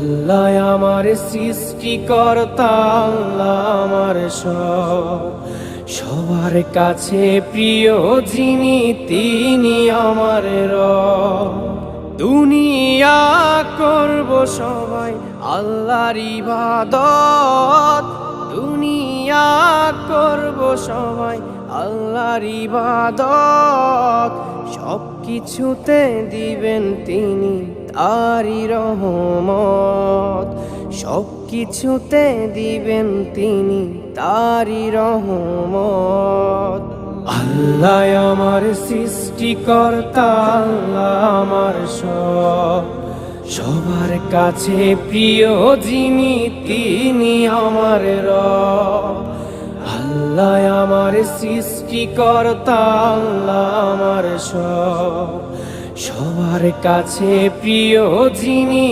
আল্লাহ আমার সৃষ্টিকর্তা, আল্লাহ আমার সব, সবার কাছে প্রিয় যিনি তিনি আমার রব। দুনিয়া করব সবাই আল্লাহর ইবাদত, দুনিয়া করব সবাই আল্লাহর ইবাদত, সব কিছুতে দিবেন তিনি তারি রহমত, সব কিছুতে দিবেন তিনি তারি রহমত। আল্লাহ আমার সৃষ্টিকর্তা, আল্লাহ আমার সব, সবার কাছে প্রিয় যিনি তিনি আমার রব। আল্লাহ আমার সৃষ্টিকর্তা, আল্লাহ আমার সব, সবার কাছে প্রিয় যিনি